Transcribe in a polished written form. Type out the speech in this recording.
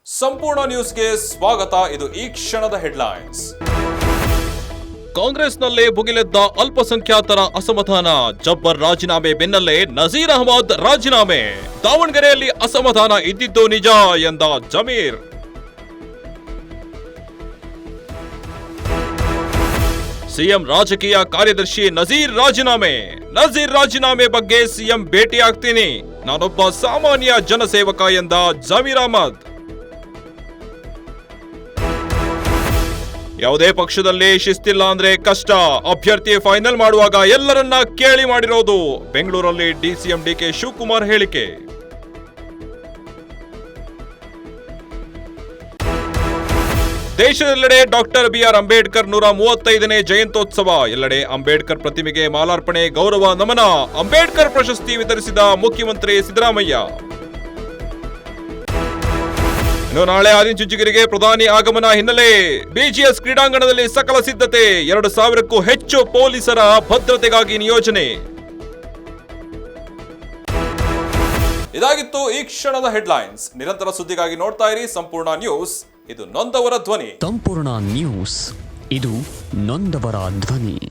ಸಂಪೂರ್ಣ ನ್ಯೂಸ್ಗೆ ಸ್ವಾಗತ. ಇದು ಈ ಕ್ಷಣದ ಹೆಡ್ಲೈನ್ಸ್. ಕಾಂಗ್ರೆಸ್ನಲ್ಲಿ ಭುಗಿಲೆದ್ದ ಅಲ್ಪಸಂಖ್ಯಾತರ ಅಸಮಾಧಾನ. ಜಬ್ಬರ್ ರಾಜೀನಾಮೆ ಬೆನ್ನಲ್ಲೇ ನಜೀರ್ ಅಹಮದ್ ರಾಜೀನಾಮೆ. ದಾವಣಗೆರೆಯಲ್ಲಿ ಅಸಮಾಧಾನ ಇದ್ದಿದ್ದು ನಿಜ ಎಂದ ಜಮೀರ್. ಸಿಎಂ ರಾಜಕೀಯ ಕಾರ್ಯದರ್ಶಿ ನಜೀರ್ ರಾಜೀನಾಮೆ ಬಗ್ಗೆ ಸಿಎಂ ಭೇಟಿ ಆಗ್ತೀನಿ, ನಾನೊಬ್ಬ ಸಾಮಾನ್ಯ ಜನಸೇವಕ ಎಂದ ಜಮೀರ್ ಅಹಮದ್. ಯಾವುದೇ ಪಕ್ಷದಲ್ಲಿ ಶಿಸ್ತಿಲ್ಲ ಅಂದ್ರೆ ಕಷ್ಟ, ಅಭ್ಯರ್ಥಿ ಫೈನಲ್ ಮಾಡುವಾಗ ಎಲ್ಲರನ್ನ ಕೇಳಿ ಮಾಡಿರೋದು. ಬೆಂಗಳೂರಲ್ಲಿ ಡಿಸಿಎಂ ಡಿಕೆ ಶಿವಕುಮಾರ್ ಹೇಳಿಕೆ. ದೇಶದೆಲ್ಲೆಡೆ ಡಾಕ್ಟರ್ ಬಿಆರ್ ಅಂಬೇಡ್ಕರ್ 135ನೇ ಜಯಂತ್ಯೋತ್ಸವ. ಎಲ್ಲೆಡೆ ಅಂಬೇಡ್ಕರ್ ಪ್ರತಿಮೆಗೆ ಮಾಲಾರ್ಪಣೆ, ಗೌರವ ನಮನ. ಅಂಬೇಡ್ಕರ್ ಪ್ರಶಸ್ತಿ ವಿತರಿಸಿದ ಮುಖ್ಯಮಂತ್ರಿ ಸಿದ್ದರಾಮಯ್ಯ. ಇನ್ನು ನಾಳೆ ಆದಿಚುಂಚನಗಿರಿಗೆ ಪ್ರಧಾನಿ ಆಗಮನ ಹಿನ್ನೆಲೆ ಬಿಜಿಎಸ್ ಕ್ರೀಡಾಂಗಣದಲ್ಲಿ ಸಕಲ ಸಿದ್ಧತೆ. 2,000ಕ್ಕೂ ಹೆಚ್ಚು ಪೊಲೀಸರ ಭದ್ರತೆಗಾಗಿ ನಿಯೋಜನೆ. ಇದಾಗಿತ್ತು ಈ ಕ್ಷಣದ ಹೆಡ್ಲೈನ್ಸ್. ನಿರಂತರ ಸುದ್ದಿಗಾಗಿ ನೋಡ್ತಾ ಇರಿ ಸಂಪೂರ್ಣ ನ್ಯೂಸ್. ಇದು ನೊಂದವರ ಧ್ವನಿ. ಸಂಪೂರ್ಣ ನ್ಯೂಸ್, ಇದು ನೊಂದವರ ಧ್ವನಿ.